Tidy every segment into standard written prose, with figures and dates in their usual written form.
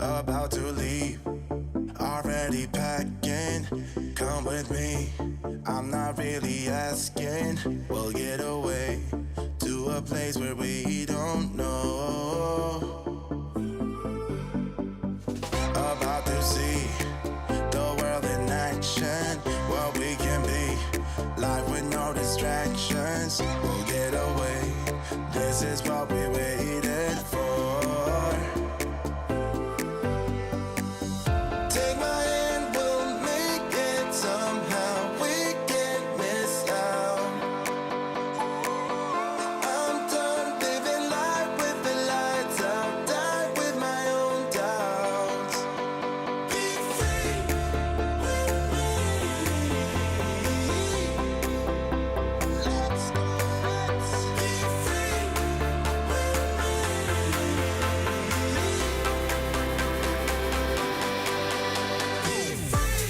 about to leave, already packing. Come with me, I'm not really asking. We'll get away to a place where we don't know. About to see the world in action, what we can be, life with no distractions. We'll get away, this is what we waited for. Take my hand, we'll make it somehow. We can't miss out. I'm done living life with the lights out. Die with my own doubts. Be free with me. Let's go, let's be free with me. Be free.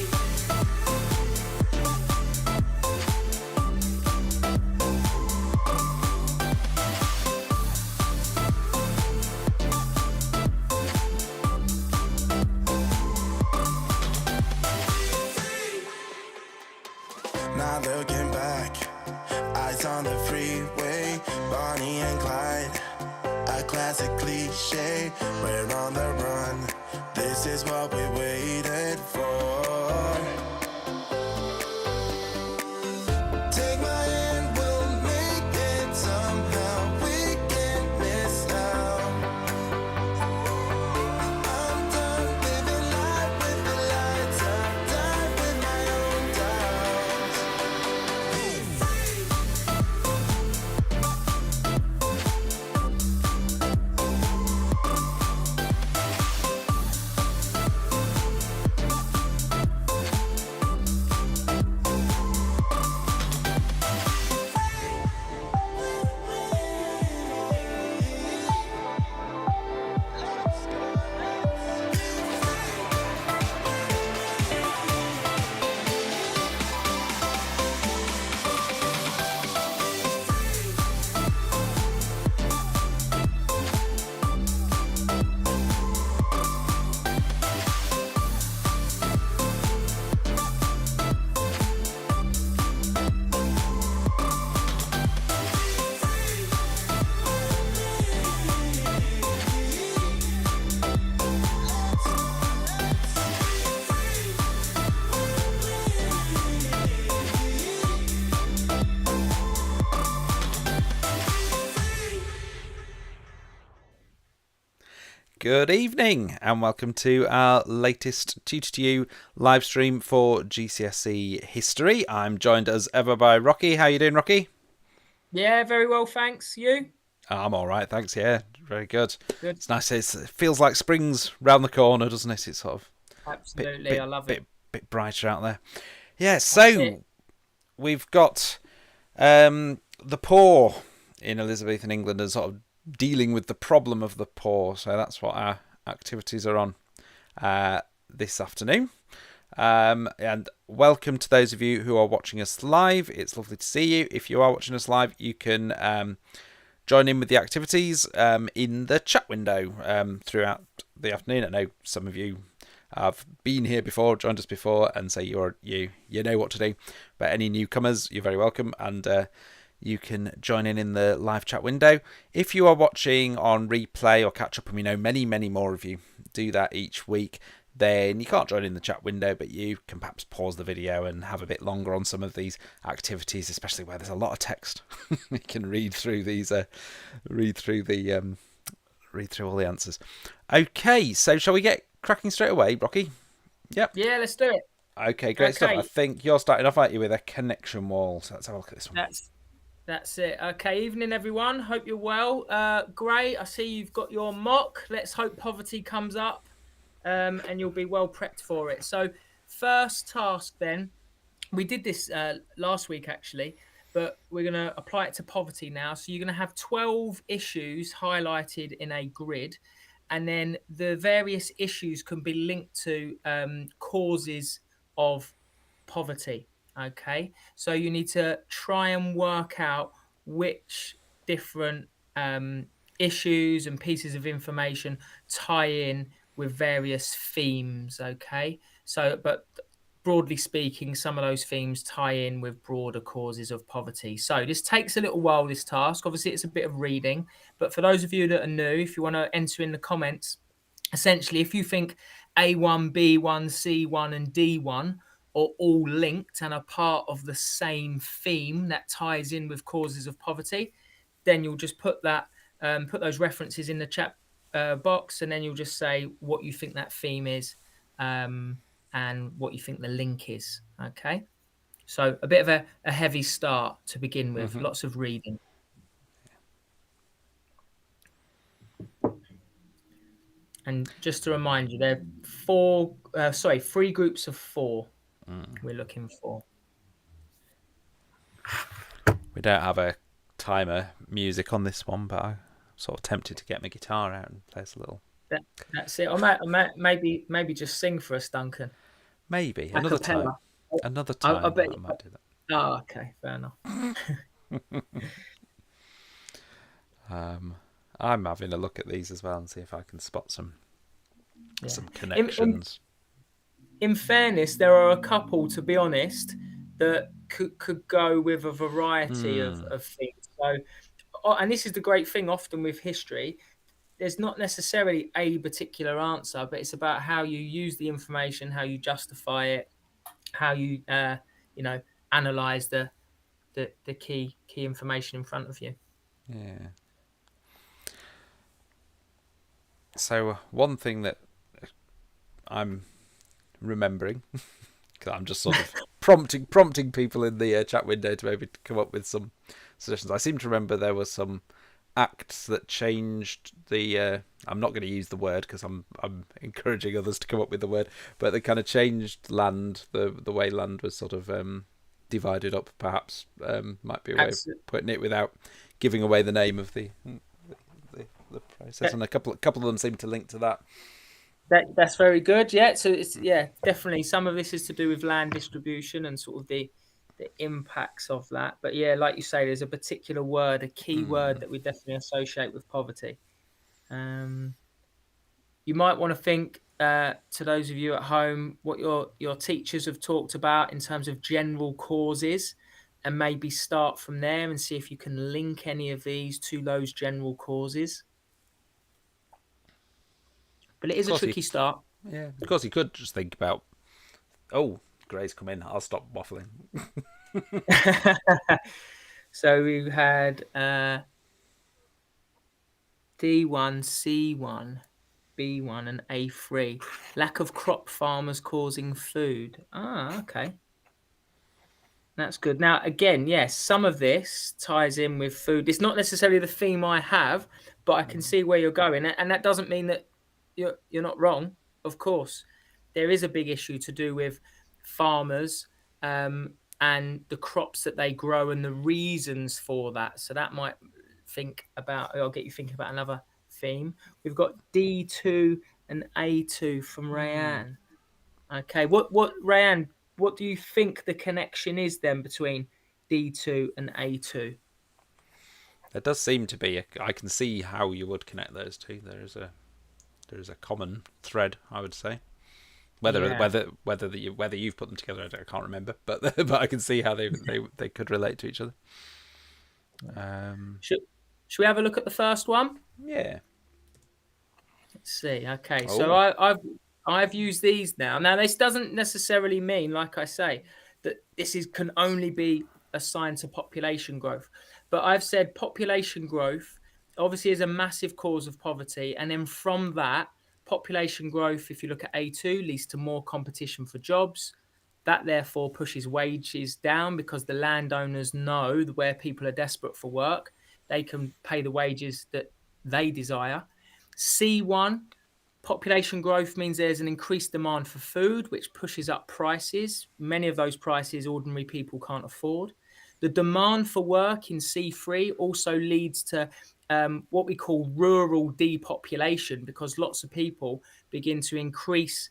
Not looking back, eyes on the freeway, Bonnie and Clyde, a classic cliche. We're on the run, this is what we waited for. Take my hand, we'll make it somehow. We can't miss out. I'm done living life with the lights out. Die with my own doubts. Be free. Good evening and welcome to our latest Tutor to You live stream for GCSE History. I'm joined as ever by Rocky. How are you doing, Rocky? Yeah, very well, thanks. You? I'm all right, thanks. Yeah, very good. Good. It's nice. It feels like spring's round the corner, doesn't it? It's sort of Absolutely, I love it. bit brighter out there. Yeah, That's so it. we've got the poor in Elizabethan England and sort of dealing with the problem of the poor. So that's what our activities are on this afternoon. And welcome to those of you who are watching us live. It's lovely to see you. If you are watching us live, you can join in with the activities in the chat window throughout the afternoon. I know some of you have been here before, joined us before, and say you know what to do. But any newcomers, you're very welcome, and you can join in the live chat window. If you are watching on replay or catch up, and we know many more of you do that each week, then you can't join in the chat window, but you can perhaps pause the video and have a bit longer on some of these activities, especially where there's a lot of text. You can read through these, read through all the answers. Okay, so shall we get cracking straight away, Rocky? Yep. Yeah, let's do it. Okay, great stuff. Okay. I think you're starting off, aren't you, with a connection wall? So let's have a look at this one. That's it. Okay, evening everyone. Hope you're well. Great. I see you've got your mock. Let's hope poverty comes up, and you'll be well prepped for it. So, first task then. We did this last week actually, but we're going to apply it to poverty now. So you're going to have 12 issues highlighted in a grid, and then the various issues can be linked to causes of poverty. Okay, so you need to try and work out which different issues and pieces of information tie in with various themes. Okay, so but broadly speaking, some of those themes tie in with broader causes of poverty. So this takes a little while, this task. Obviously, it's a bit of reading, but for those of you that are new, if you want to enter in the comments, essentially, if you think A1, B1, C1, and D1 are all linked and are part of the same theme that ties in with causes of poverty, then you'll just put that, put those references in the chat box, and then you'll just say what you think that theme is, and what you think the link is. Okay, so a bit of a heavy start to begin with, lots of reading. And just to remind you, there are three groups of four we're looking for. We don't have a timer music on this one, but I'm sort of tempted to get my guitar out and play us a little. That's it. Or maybe just sing for us, Duncan. Maybe another time. Another time, I might do that. Oh, okay, fair enough. I'm having a look at these as well and see if I can spot some connections. In fairness, there are a couple, to be honest, that could go with a variety of things. So, and this is the great thing often with history. There's not necessarily a particular answer, but it's about how you use the information, how you justify it, how you analyze the key information in front of you. Yeah. So one thing that I'm remembering, because I'm just sort of prompting people in the chat window to maybe come up with some suggestions. I seem to remember there were some acts that changed the. I'm not going to use the word because I'm encouraging others to come up with the word, but they kind of changed land, the way land was sort of divided up. Perhaps might be a way of putting it without giving away the name of the process, and a couple of them seem to link to that. That's very good. Yeah, so it's definitely some of this is to do with land distribution and sort of the impacts of that. But yeah, like you say, there's a particular word, a key word that we definitely associate with poverty. You might want to think to those of you at home what your teachers have talked about in terms of general causes, and maybe start from there and see if you can link any of these to those general causes. But it is a tricky start. Yeah, of course you could just think about, oh, Gray's come in, I'll stop waffling. So we've had D1, C1, B1 and A3. Lack of crop farmers causing food. Ah, okay. That's good. Now, again, yes, some of this ties in with food. It's not necessarily the theme I have, but I can see where you're going. And that doesn't mean that you're not wrong. Of course, there is a big issue to do with farmers and the crops that they grow and the reasons for that. So that might I'll get you thinking about another theme. We've got D2 and A2 from Rayanne. Okay, what Rayanne, what do you think the connection is then between D2 and A2? There does seem to be. I can see how you would connect those two. There is a common thread, I would say. Whether you've put them together, I can't remember, but I can see how they could relate to each other. Should we have a look at the first one? Yeah. Let's see. Okay, so I've used these now. Now, this doesn't necessarily mean, like I say, that this can only be assigned to population growth. But I've said population growth obviously is a massive cause of poverty. And then from that, population growth, if you look at A2, leads to more competition for jobs. That therefore pushes wages down because the landowners know where people are desperate for work. They can pay the wages that they desire. C1, population growth means there's an increased demand for food, which pushes up prices. Many of those prices ordinary people can't afford. The demand for work in C3 also leads to what we call rural depopulation, because lots of people begin to increase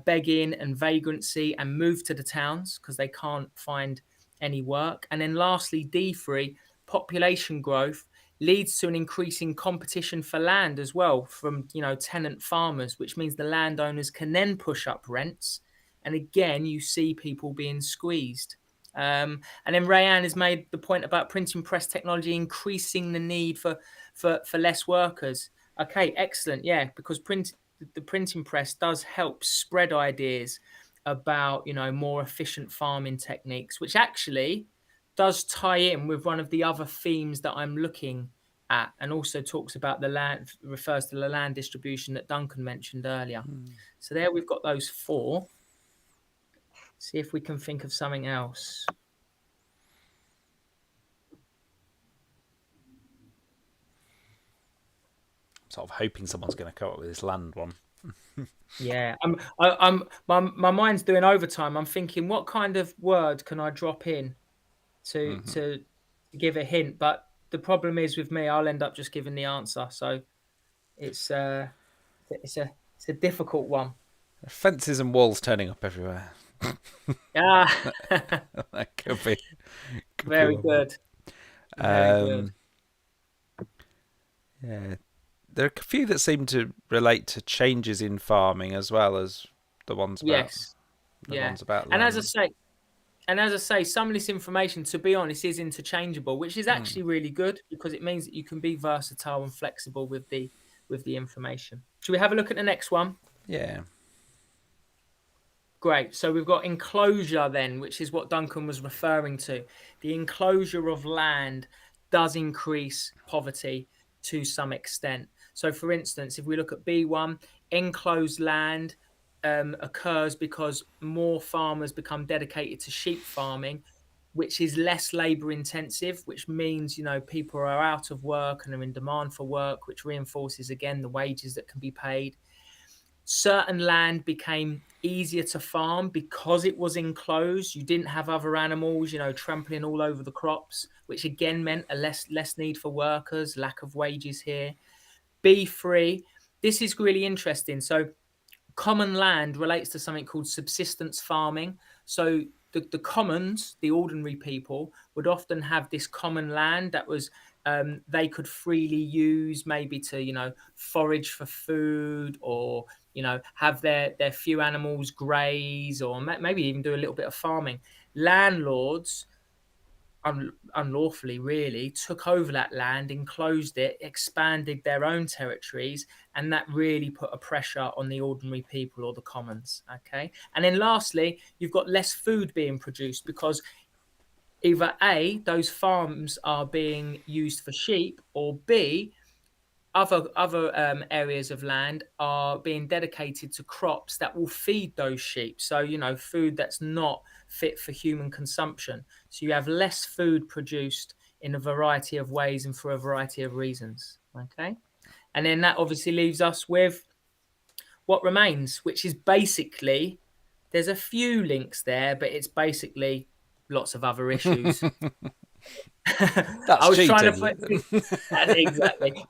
begging and vagrancy and move to the towns because they can't find any work. And then lastly, D3, population growth leads to an increasing competition for land as well from, tenant farmers, which means the landowners can then push up rents. And again, you see people being squeezed. And then Rayanne has made the point about printing press technology increasing the need for less workers. Okay, excellent. Yeah, because the printing press does help spread ideas about, more efficient farming techniques, which actually does tie in with one of the other themes that I'm looking at, and also talks about the land, refers to the land distribution that Duncan mentioned earlier. So there we've got those four. See if we can think of something else. Sort of hoping someone's going to come up with this land one. Yeah, my mind's doing overtime. I'm thinking, what kind of word can I drop in to give a hint? But the problem is with me, I'll end up just giving the answer. So it's a difficult one. Fences and walls turning up everywhere. Ah, That could be very good. Very good. Yeah, there are a few that seem to relate to changes in farming as well as the ones about Yes. ones about And land. as I say, some of this information, to be honest, is interchangeable, which is actually really good because it means that you can be versatile and flexible with the information. Should we have a look at the next one? Yeah. Great. So we've got enclosure then, which is what Duncan was referring to. The enclosure of land does increase poverty to some extent. So for instance, if we look at B1, enclosed land occurs because more farmers become dedicated to sheep farming, which is less labor intensive, which means, people are out of work and are in demand for work, which reinforces again the wages that can be paid. Certain land became easier to farm because it was enclosed. You didn't have other animals, trampling all over the crops, which again meant a less need for workers, lack of wages here. B3, this is really interesting. So common land relates to something called subsistence farming. So the commons, the ordinary people, would often have this common land that was they could freely use, maybe to forage for food, or have their few animals graze, or maybe even do a little bit of farming. Landlords unlawfully really took over that land, enclosed it, expanded their own territories, and that really put a pressure on the ordinary people or the commons. Okay, and then lastly, you've got less food being produced because either A, those farms are being used for sheep, or B, other areas of land are being dedicated to crops that will feed those sheep. So, food that's not fit for human consumption. So you have less food produced in a variety of ways and for a variety of reasons. Okay. And then that obviously leaves us with what remains, which is basically, there's a few links there, but it's basically lots of other issues. That's I was cheating. trying to put exactly.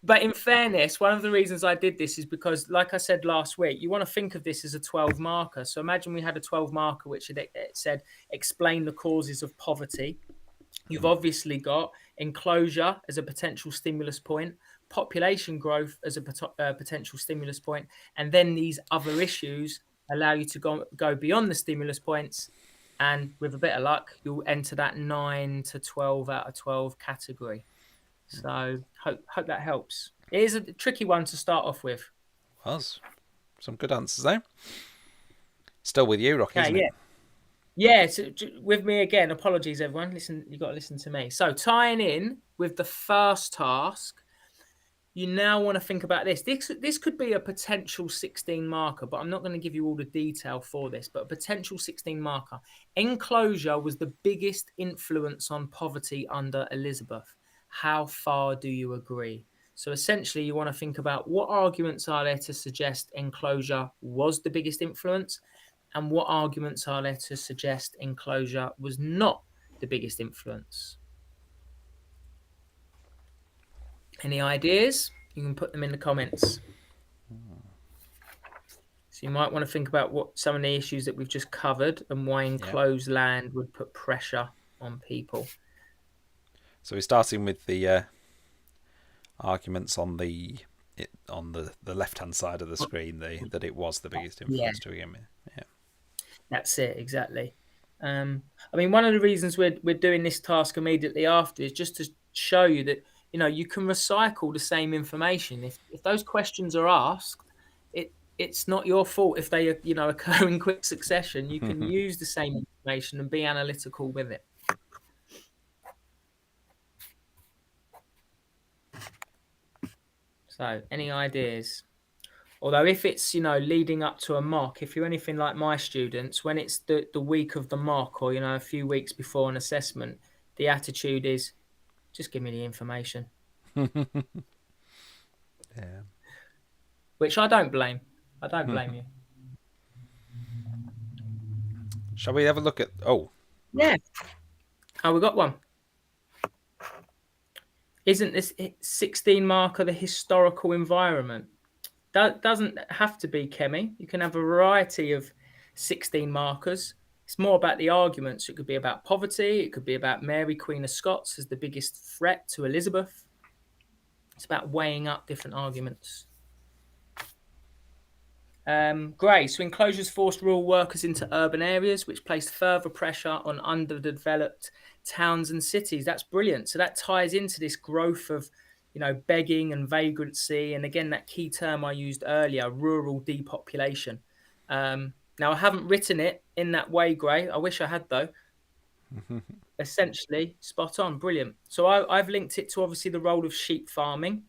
But in fairness, one of the reasons I did this is because, like I said last week, you want to think of this as a 12 marker. So imagine we had a 12 marker which it said, explain the causes of poverty. You've obviously got enclosure as a potential stimulus point, population growth as a potential stimulus point, and then these other issues allow you to go beyond the stimulus points. And with a bit of luck, you'll enter that 9 to 12 out of 12 category. So hope that helps. It is a tricky one to start off with. Was some good answers though. Still with you, Rocky, isn't it? Yeah, so with me again. Apologies, everyone. Listen, you got to listen to me. So tying in with the first task, you now want to think about this. This could be a potential 16 marker, but I'm not going to give you all the detail for this, but a potential 16 marker. Enclosure was the biggest influence on poverty under Elizabeth. How far do you agree? So essentially, you want to think about what arguments are there to suggest enclosure was the biggest influence, and what arguments are there to suggest enclosure was not the biggest influence. Any ideas? You can put them in the comments. So you might want to think about what some of the issues that we've just covered and why enclosed land would put pressure on people. So we're starting with the arguments on the left hand side of the screen that it was the biggest Yeah, influence to begin with. Yeah. that's it, exactly. I mean, one of the reasons we're doing this task immediately after is just to show you that, you know, you can recycle the same information. If those questions are asked, it's not your fault if they, you know, occur in quick succession. You can use the same information and be analytical with it. So, any ideas? Although if it's, you know, leading up to a mock, if you're anything like my students, when it's the week of the mock or, you know, a few weeks before an assessment, the attitude is just give me the information. Yeah. Which I don't blame. I don't blame you. Shall we have a look at... Oh. Yeah. Oh, we got one. Isn't this 16 marker the historical environment? That doesn't have to be chemi. You can have a variety of 16 markers. It's more about the arguments. It could be about poverty. It could be about Mary, Queen of Scots, as the biggest threat to Elizabeth. It's about weighing up different arguments. Gray. So enclosures forced rural workers into urban areas, which placed further pressure on underdeveloped towns and cities. That's brilliant. So that ties into this growth of, you know, begging and vagrancy. And again, that key term I used earlier, rural depopulation. Now, I haven't written it in that way, Gray. I wish I had, though. Essentially, spot on. Brilliant. So I've linked it to obviously the role of sheep farming,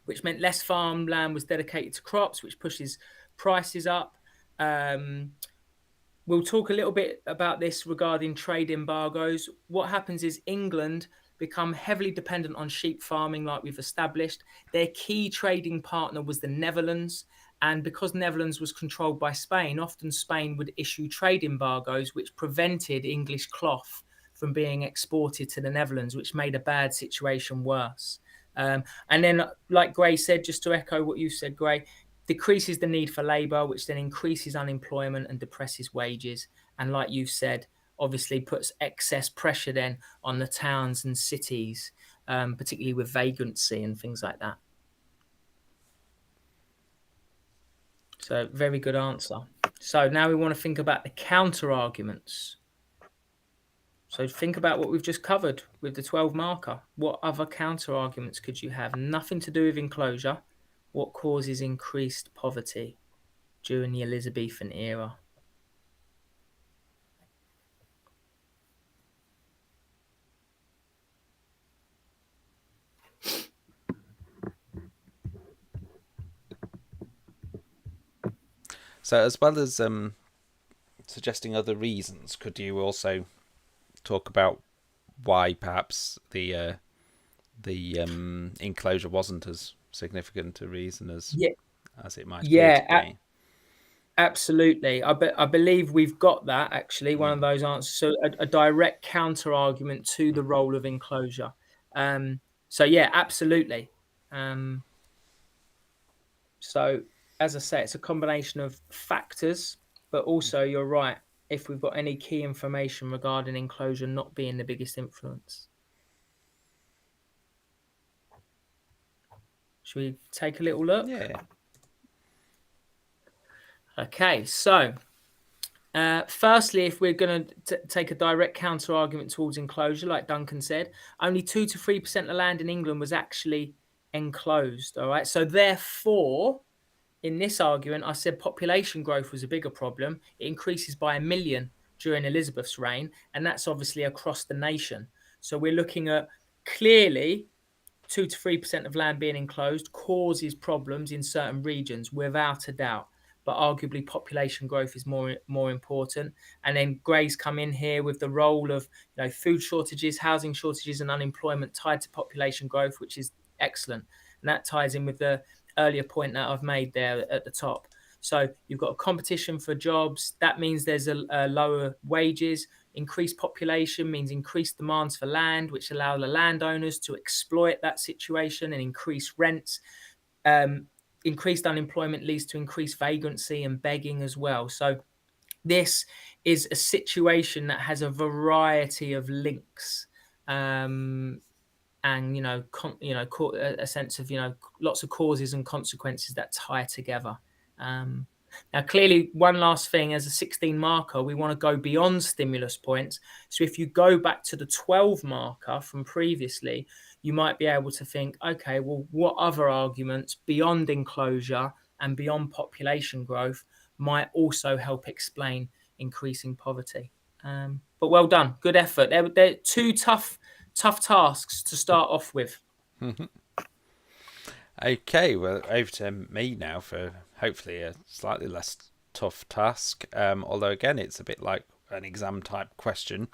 which meant less farmland was dedicated to crops, which pushes prices up. We'll talk a little bit about this regarding trade embargoes. What happens is England become heavily dependent on sheep farming, like we've established. Their key trading partner was the Netherlands. And because Netherlands was controlled by Spain, often Spain would issue trade embargoes, which prevented English cloth from being exported to the Netherlands, which made a bad situation worse. And then, like Gray said, just to echo what you said, Gray, decreases the need for labour, which then increases unemployment and depresses wages. And like you've said, obviously puts excess pressure then on the towns and cities, particularly with vagrancy and things like that. So very good answer. So now we want to think about the counter arguments. So think about what we've just covered with the 12 marker. What other counter arguments could you have? Nothing to do with enclosure. What causes increased poverty during the Elizabethan era? So as well as suggesting other reasons, could you also talk about why perhaps the enclosure wasn't as significant a reason as it might appear to be? Absolutely. I believe we've got that, actually, one of those answers. So a direct counter argument to the role of enclosure. So yeah, absolutely. So as I say, it's a combination of factors, but also you're right. If we've got any key information regarding enclosure not being the biggest influence. Should we take a little look? Yeah. Okay, so firstly, if we're going to take a direct counter argument towards enclosure, like Duncan said, only 2 to 3% of land in England was actually enclosed. All right, so therefore, in this argument, I said population growth was a bigger problem. It increases by 1 million during Elizabeth's reign, and that's obviously across the nation. So we're looking at clearly 2 to 3% of land being enclosed causes problems in certain regions, without a doubt. But arguably, population growth is more important. And then Gray's come in here with the role of, you know, food shortages, housing shortages, and unemployment tied to population growth, which is excellent. And that ties in with the earlier point that I've made there at the top. So you've got a competition for jobs. That means there's a lower wages. Increased population means increased demands for land, which allow the landowners to exploit that situation and increase rents. Increased unemployment leads to increased vagrancy and begging as well. So this is a situation that has a variety of links. And and a sense of lots of causes and consequences that tie together. Now, clearly, one last thing, as a 16 marker, we want to go beyond stimulus points. So if you go back to the 12 marker from previously, you might be able to think, okay, well, what other arguments beyond enclosure and beyond population growth might also help explain increasing poverty? But well done, good effort. They're two tough tasks to start off with. Okay, well, over to me now for hopefully a slightly less tough task. Although, again, it's a bit like an exam type question.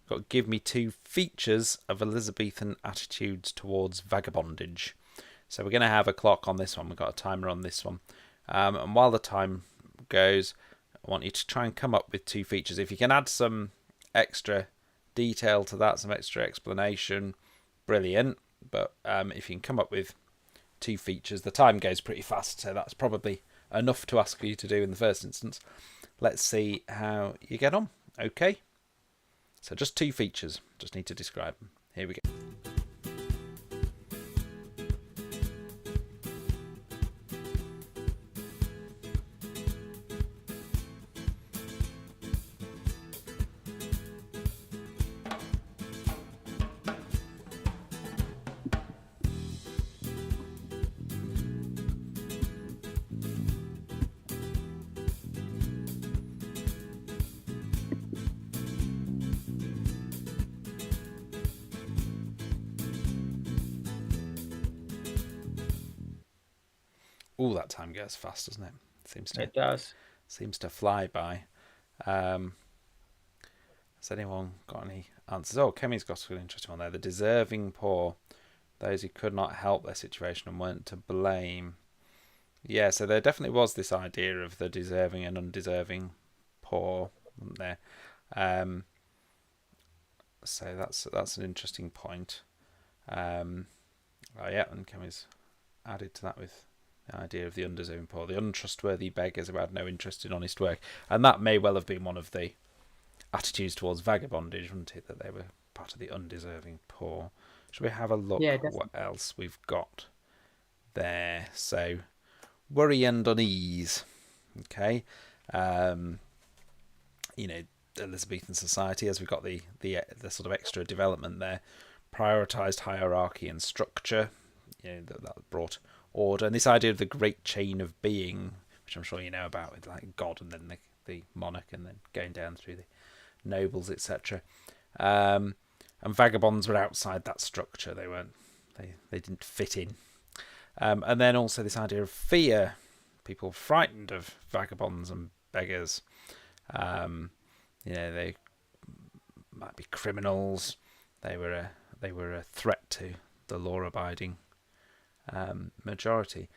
Got to give me 2 features of Elizabethan attitudes towards vagabondage. So we're going to have a clock on this one. We've got a timer on this one. And while the time goes, I want you to try and come up with 2 features. If you can add some extra detail to that, some extra explanation, brilliant. But if you can come up with 2 features, the time goes pretty fast, so that's probably enough to ask you to do in the first instance. Let's see how you get on. Okay, so just 2 features, just need to describe them. Here we go. Oh, that time goes fast, doesn't it? It does. Seems to fly by. Has anyone got any answers? Oh, Kemi's got an interesting one there. The deserving poor, those who could not help their situation and weren't to blame. Yeah, so there definitely was this idea of the deserving and undeserving poor, wasn't there? So that's an interesting point. Oh yeah, and Kemi's added to that with the idea of the undeserving poor, the untrustworthy beggars who had no interest in honest work. And that may well have been one of the attitudes towards vagabondage, wouldn't it? That they were part of the undeserving poor. Should we have a look at what else we've got there? So, worry and unease. Okay. Elizabethan society, as we've got the sort of extra development there, prioritised hierarchy and structure. That brought order, and this idea of the great chain of being, which I'm sure you know about, with like God and then the monarch, and then going down through the nobles, etc. And vagabonds were outside that structure. They didn't fit in. And then also this idea of fear, people frightened of vagabonds and beggars. They might be criminals. They were a threat to the law-abiding majority.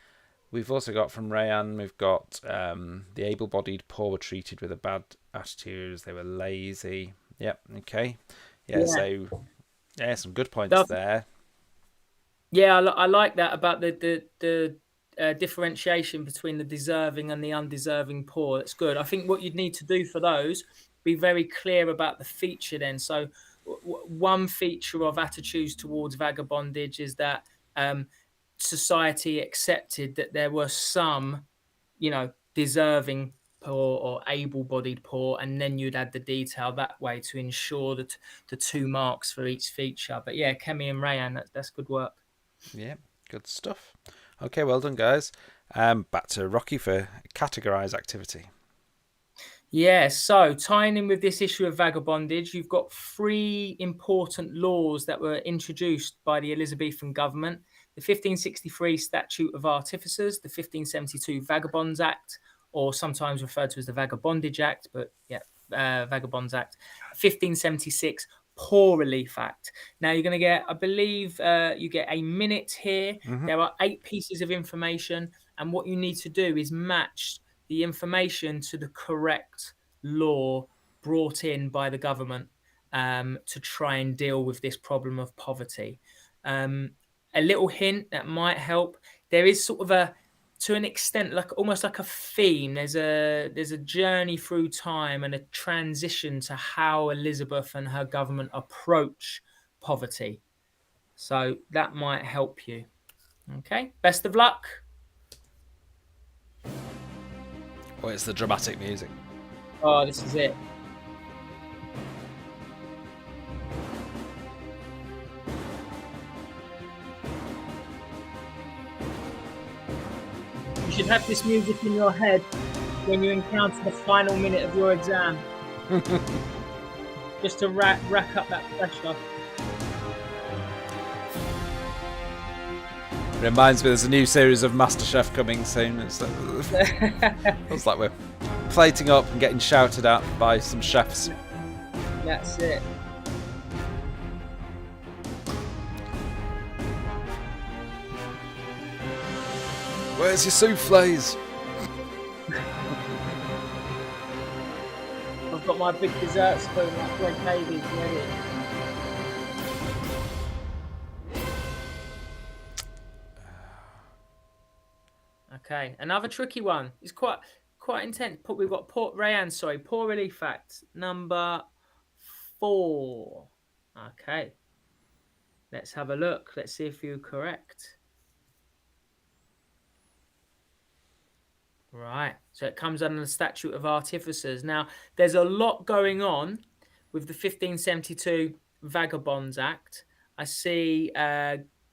We've also got from Rayan, we've got the able-bodied poor were treated with a bad attitude as they were lazy. Yep, okay. Yeah. So, some good points there. Yeah, I like that about the differentiation between the deserving and the undeserving poor. That's good. I think what you'd need to do for those, be very clear about the feature then. So one feature of attitudes towards vagabondage is that society accepted that there were some, deserving poor or able-bodied poor, and then you'd add the detail that way to ensure that the 2 marks for each feature. But yeah, Kemi and Rayan, that's good work. Yeah, good stuff. Okay, well done, guys. Back to Rocky for categorise activity. Yeah, so tying in with this issue of vagabondage, you've got 3 important laws that were introduced by the Elizabethan government: the 1563 Statute of Artificers, the 1572 Vagabonds Act, or sometimes referred to as the Vagabondage Act, but yeah, Vagabonds Act, 1576 Poor Relief Act. Now you're going to get, I believe, you get a minute here. Mm-hmm. There are 8 pieces of information, and what you need to do is match the information to the correct law brought in by the government to try and deal with this problem of poverty. A little hint that might help: there is sort of to an extent, almost like a theme. There's a journey through time and a transition to how Elizabeth and her government approach poverty. So that might help you. Okay, best of luck. Oh, it's the dramatic music. Oh, this is it. You should have this music in your head when you encounter the final minute of your exam. Just to rack up that pressure. Reminds me, there's a new series of MasterChef coming soon. It's like we're plating up and getting shouted at by some chefs. That's it. Where's your souffles? I've got my big dessert spoon, that Greg Navy's ready. Okay, another tricky one. It's quite intense. We've got poor relief fact number 4. Okay, let's have a look. Let's see if you're correct. Right, so it comes under the Statute of Artificers. Now, there's a lot going on with the 1572 Vagabonds Act. I see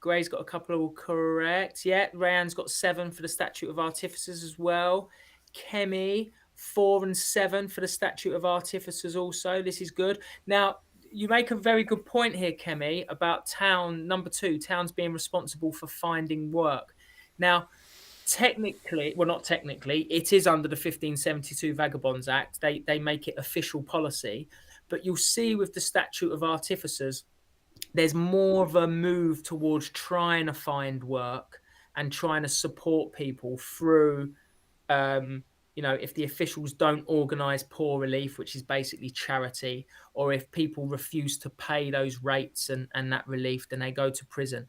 Gray's got a couple of correct. Yeah, Rayan's got 7 for the Statute of Artificers as well. Kemi, 4 and 7 for the Statute of Artificers also. This is good. Now, you make a very good point here, Kemi, about number 2, towns being responsible for finding work. Now, technically, well, not technically, it is under the 1572 Vagabonds Act. They make it official policy. But you'll see with the Statute of Artificers, there's more of a move towards trying to find work and trying to support people through, if the officials don't organise poor relief, which is basically charity, or if people refuse to pay those rates and that relief, then they go to prison.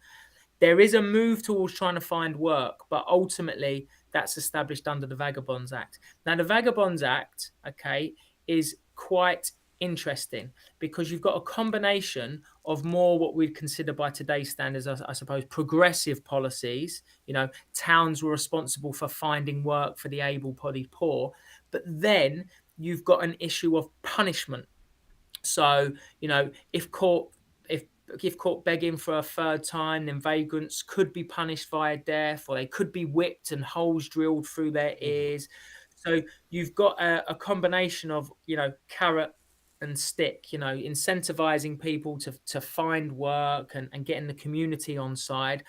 There is a move towards trying to find work, but ultimately that's established under the Vagabonds Act. Now, the Vagabonds Act, okay, is quite interesting because you've got a combination of more what we'd consider by today's standards, I suppose, progressive policies. Towns were responsible for finding work for the able-bodied poor, but then you've got an issue of punishment. So, if caught begging for a third time, then vagrants could be punished via death, or they could be whipped and holes drilled through their ears. So you've got a combination of, carrot and stick, incentivizing people to find work and getting the community on side,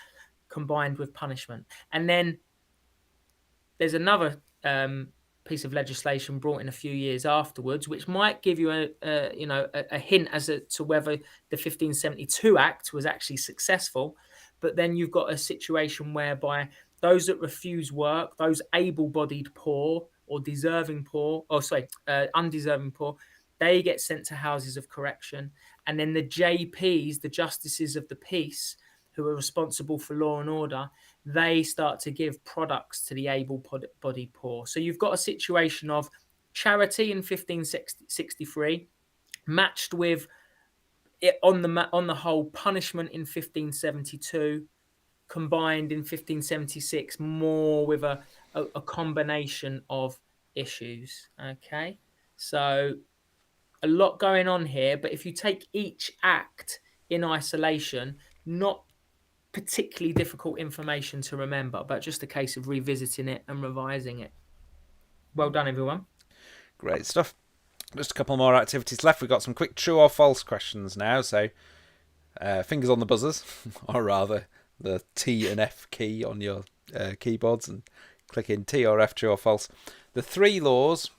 combined with punishment. And then there's another piece of legislation brought in a few years afterwards, which might give you a hint as to whether the 1572 Act was actually successful. But then you've got a situation whereby those that refuse work, those able-bodied poor or undeserving poor, they get sent to houses of correction. And then the JPs, the justices of the peace, who are responsible for law and order, they start to give products to the able-bodied poor. So you've got a situation of charity in 1563 matched with it on the whole punishment in 1572, combined in 1576 more with a combination of issues. Okay, so a lot going on here, but if you take each act in isolation, not particularly difficult information to remember, but just a case of revisiting it and revising it. Well done, everyone. Great stuff. Just a couple more activities left. We've got some quick true or false questions now, so fingers on the buzzers, or rather the T and F key on your keyboards, and click in T or F, true or false. The 3 laws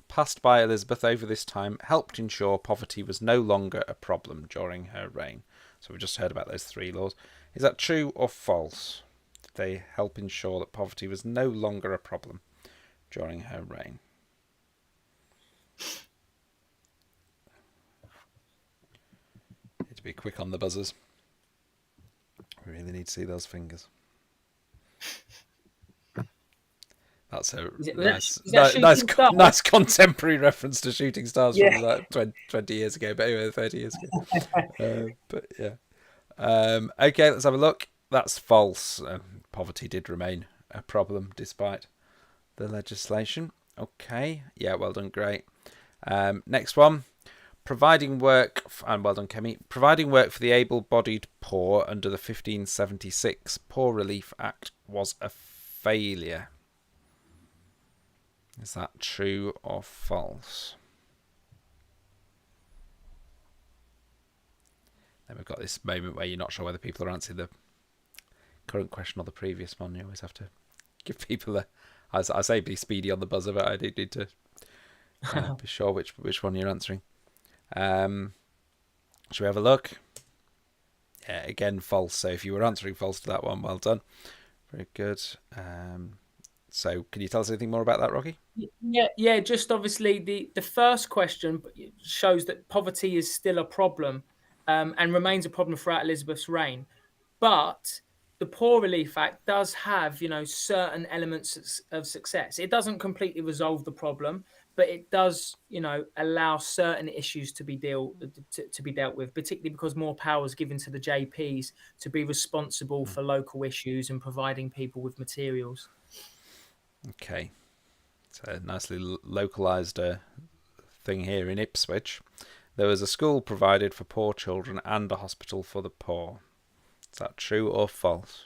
passed by Elizabeth over this time helped ensure poverty was no longer a problem during her reign. So we just heard about those 3 laws. Is that true or false? Did they help ensure that poverty was no longer a problem during her reign? Need to be quick on the buzzers. We really need to see those fingers. That's a nice contemporary reference to Shooting Stars from like 20 years ago, but anyway, 30 years ago. But yeah. Okay, let's have a look. That's false. Poverty did remain a problem despite the legislation. Okay, yeah, well done, great. Next one. Providing work, and well done, Kemi. Providing work for the able-bodied poor under the 1576 Poor Relief Act was a failure. Is that true or false? Then we've got this moment where you're not sure whether people are answering the current question or the previous one. You always have to give people I say be speedy on the buzzer, but I do need to be sure which one you're answering. Should we have a look? Yeah, again, false. So if you were answering false to that one, well done. Very good. So can you tell us anything more about that, Rocky? Yeah. Just obviously the first question shows that poverty is still a problem, and remains a problem throughout Elizabeth's reign. But the Poor Relief Act does have, certain elements of success. It doesn't completely resolve the problem, but it does, allow certain issues to be dealt with, particularly because more power is given to the JPs to be responsible for local issues and providing people with materials. Okay. So a nicely localised thing here in Ipswich. There was a school provided for poor children and a hospital for the poor. Is that true or false?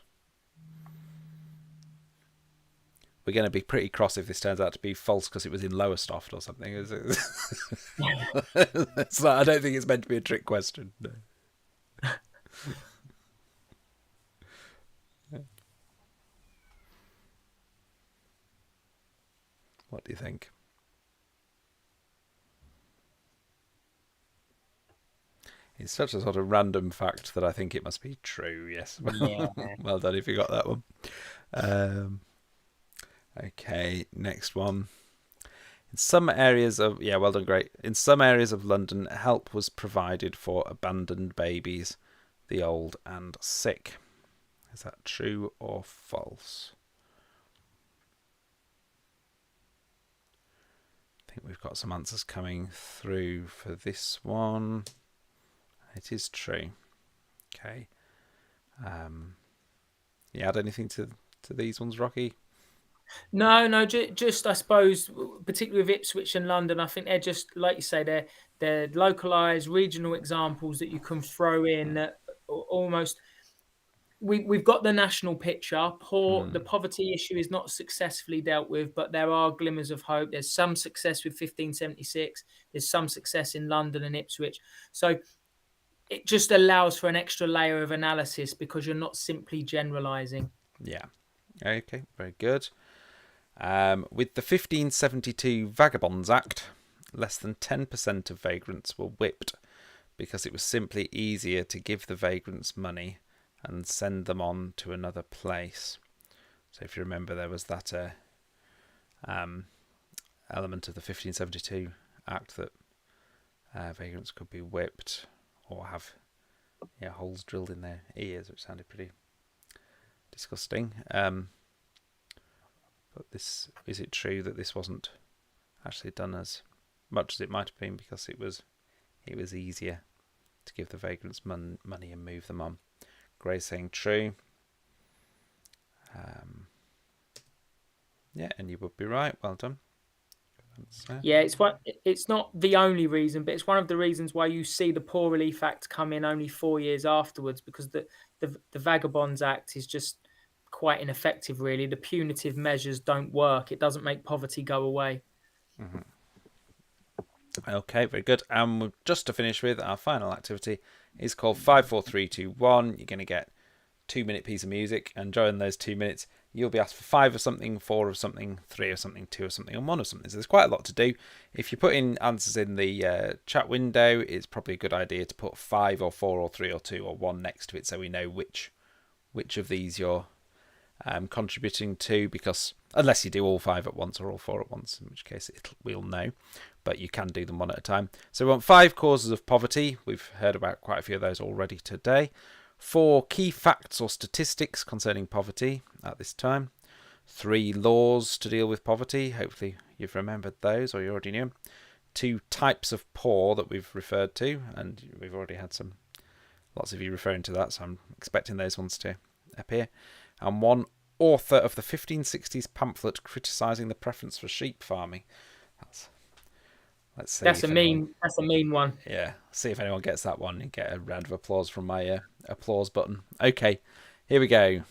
We're going to be pretty cross if this turns out to be false because it was in Lowestoft or something. Is it? I don't think it's meant to be a trick question. No. What do you think? It's such a sort of random fact that I think it must be true, yes. Yeah. Well done if you got that one. Okay, next one. In some areas of well done, great. In some areas of London, help was provided for abandoned babies, the old and sick. Is that true or false? I think we've got some answers coming through for this one. It is true. Okay. You add anything to these ones, Rocky? No, just I suppose, particularly with Ipswich and London, I think they're just like you say, they're localized regional examples that you can throw in. Almost, we've got the national picture. The poverty issue is not successfully dealt with, but there are glimmers of hope. There's some success with 1576. There's some success in London and Ipswich. So it just allows for an extra layer of analysis because you're not simply generalizing. Yeah. Okay, very good. With the 1572 Vagabonds Act, less than 10% of vagrants were whipped because it was simply easier to give the vagrants money and send them on to another place. So if you remember, there was that element of the 1572 Act that vagrants could be whipped or have holes drilled in their ears, which sounded pretty disgusting. But is it true that this wasn't actually done as much as it might have been because it was easier to give the vagrants money and move them on? Gray's saying true. And you would be right. Well done. Yeah, it's not the only reason, but it's one of the reasons why you see the Poor Relief Act come in only 4 years afterwards, because the Vagabonds Act is just quite ineffective, really. The punitive measures don't work. It doesn't make poverty go away. Mm-hmm. Okay, very good. And just to finish with, our final activity is called 5, 4, 3, 2, 1. You're going to get a 2-minute piece of music, and during those 2 minutes, you'll be asked for 5 of something, 4 of something, 3 of something, 2 of something, and 1 of something. So there's quite a lot to do. If you put in answers in the chat window, it's probably a good idea to put 5 or 4 or 3 or 2 or 1 next to it so we know which of these you're contributing to, because unless you do all 5 at once or all 4 at once, in which case we'll know, but you can do them one at a time. So we want 5 causes of poverty. We've heard about quite a few of those already today. 4 key facts or statistics concerning poverty at this time. 3 laws to deal with poverty. Hopefully you've remembered those or you already knew them. 2 types of poor that we've referred to, and we've already had some Lots of you referring to that, so I'm expecting those ones to appear. And one author of the 1560s pamphlet criticising the preference for sheep farming. Let's see. That's a mean one. Yeah, see if anyone gets that one and get a round of applause from my applause button. Okay, here we go.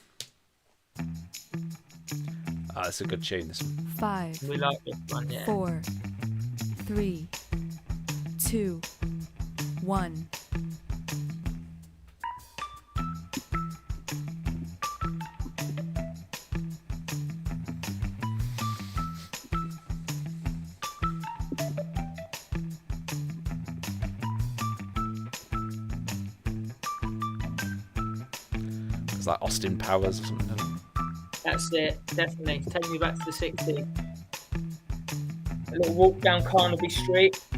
That's a good tune, this one. 5, We like this one, yeah. 4, 3, 2, 1. It's like Austin Powers or something. Isn't it? That's it, definitely. Take me back to the 60s. A little walk down Carnaby Street. I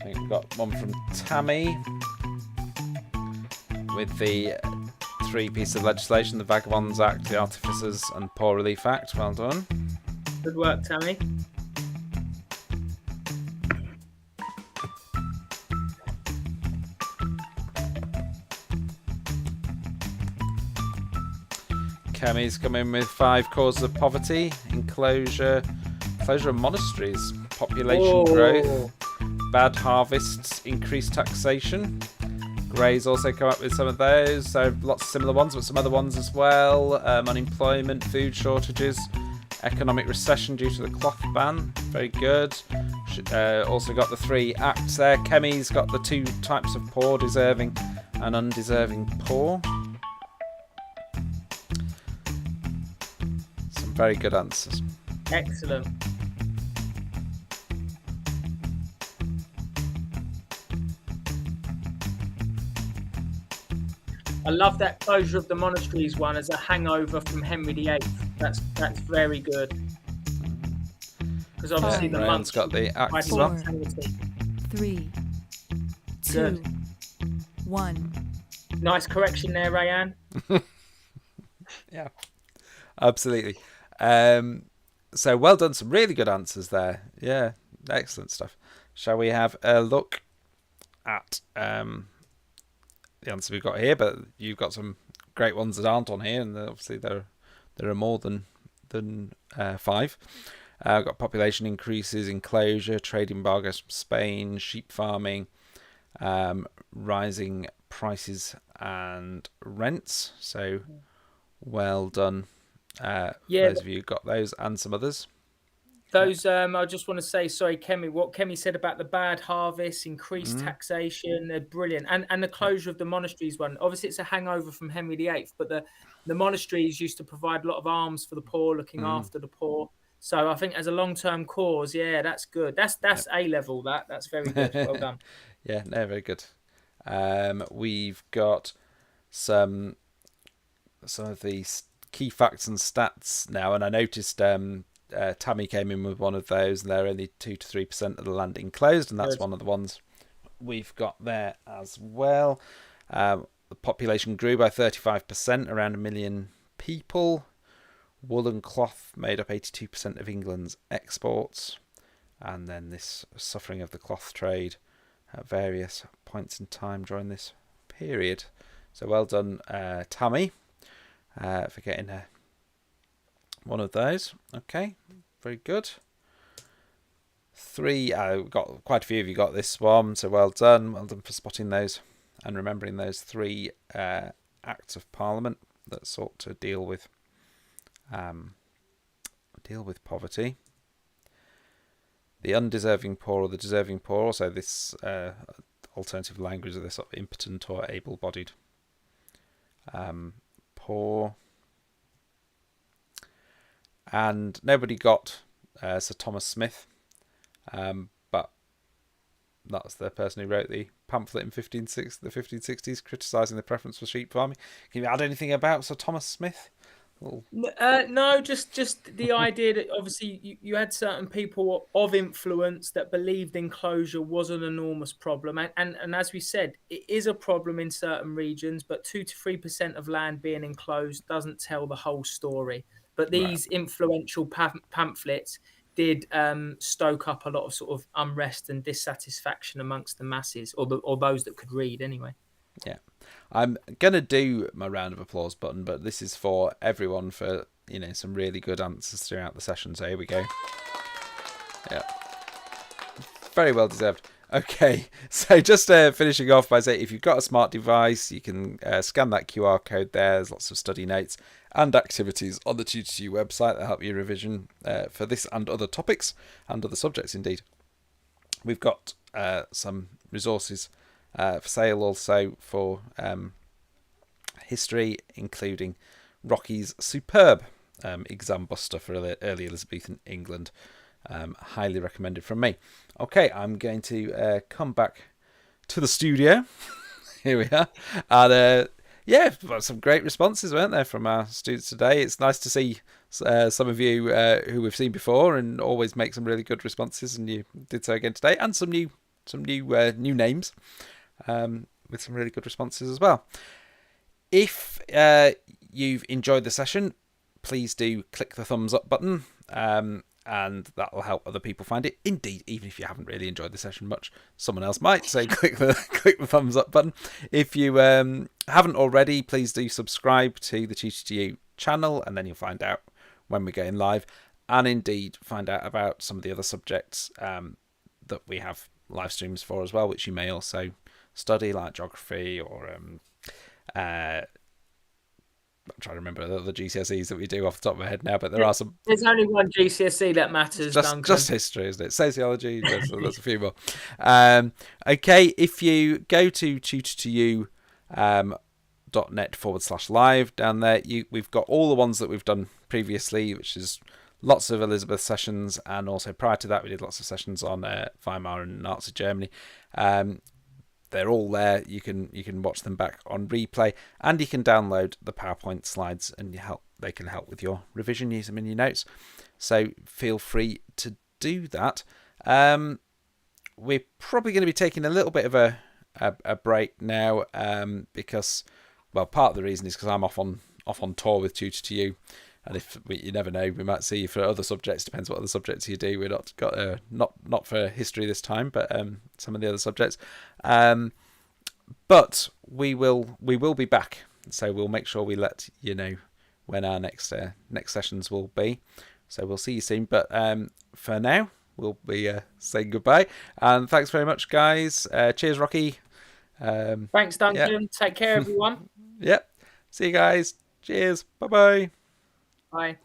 think we've got one from Tammy with the 3 pieces of legislation: the Vagabonds Act, the Artificers and Poor Relief Act. Well done. Good work, Tammy. Kemi's come in with 5 causes of poverty: enclosure of monasteries, population growth, bad harvests, increased taxation. Gray's also come up with some of those, so lots of similar ones, but some other ones as well. Unemployment, food shortages, economic recession due to the cloth ban. Very good. Also got the 3 acts there. Kemi's got the 2 types of poor: deserving and undeserving poor. Some very good answers. Excellent. I love that closure of the monasteries one as a hangover from Henry VIII. That's very good. Because obviously the monks got the act as well. well. 3, 2, Good. 1. Nice correction there, Rayanne. Yeah, absolutely. So well done. Some really good answers there. Yeah, excellent stuff. Shall we have a look at the answer we've got here? But you've got some great ones that aren't on here, and obviously there are more than 5. I've got population increases, enclosure, trade embargoes from Spain, sheep farming, rising prices and rents. So well done. Those of you who got those and some others. Those, I just want to say, sorry, Kemi, what Kemi said about the bad harvest, increased taxation, they're brilliant. And the closure of the monasteries one. Obviously, it's a hangover from Henry VIII, but the monasteries used to provide a lot of alms for the poor, looking after the poor. So I think as a long-term cause, yeah, that's good. That's A-level, that's very good. Well done. Yeah, no, very good. We've got some of these key facts and stats now, and I noticed Tammy came in with one of those, and they're only 2 to 3% of the land enclosed, and that's Good. one of the ones we've got there as well. The population grew by 35%, around 1 million people. Wool and cloth made up 82% of England's exports, and then this suffering of the cloth trade at various points in time during this period. So well done, Tammy, for getting one of those. Okay, very good. 3, got quite a few of you got this one, so well done. Well done for spotting those and remembering those 3 acts of Parliament that sought to deal with poverty. The undeserving poor or the deserving poor, also this alternative language of this sort of impotent or able-bodied poor. And nobody got Sir Thomas Smith, but that's the person who wrote the pamphlet in the 1560s criticising the preference for sheep farming. Can you add anything about Sir Thomas Smith? No, just the idea that obviously you had certain people of influence that believed enclosure was an enormous problem, and as we said, it is a problem in certain regions, but 2 to 3% of land being enclosed doesn't tell the whole story. But these influential pamphlets did stoke up a lot of sort of unrest and dissatisfaction amongst the masses, or those that could read anyway. Yeah, I'm gonna do my round of applause button, but this is for everyone for some really good answers throughout the session. So here we go. Yeah, very well deserved. Okay, so just finishing off by saying, if you've got a smart device, you can scan that QR code there. There's lots of study notes and activities on the Tutor2You website that help you revision for this and other topics and other subjects indeed. We've got some resources for sale also for history, including Rocky's superb exam buster for early Elizabethan England. Highly recommended from me. Okay, I'm going to come back to the studio. Here we are. And some great responses, weren't there, from our students today. It's nice to see some of you who we've seen before and always make some really good responses, and you did so again today, and some new names with some really good responses as well. If you've enjoyed the session, please do click the thumbs up button, and that will help other people find it. Indeed, even if you haven't really enjoyed the session much, someone else might. So click the thumbs up button. If you haven't already, please do subscribe to the Tutor2You channel, and then you'll find out when we're going live, and indeed find out about some of the other subjects that we have live streams for as well, which you may also study, like geography or I'm trying to remember the other GCSEs that we do off the top of my head now, but there are some. There's only one GCSE that matters, Duncan. Just history, isn't it? Sociology, there's a few more. Okay, if you go to tutor2you.net/live, down there, we've got all the ones that we've done previously, which is lots of Elizabeth sessions, and also prior to that we did lots of sessions on Weimar and Nazi Germany. They're all there. You can watch them back on replay, and you can download the PowerPoint slides, and they can help with your revision. Use them in your notes, so feel free to do that. We're probably going to be taking a little bit of a break now, because, well, part of the reason is because I'm off on tour with Tutor2You, and you never know, we might see you for other subjects. Depends what other subjects you do. We're not for history this time, but some of the other subjects. But we will be back, so we'll make sure we let you know when our next sessions will be. So we'll see you soon. But for now, we'll be saying goodbye, and thanks very much, guys. Cheers, Rocky. Thanks, Duncan. Yeah. Take care, everyone. Yep. See you guys. Cheers. Bye-bye. Bye.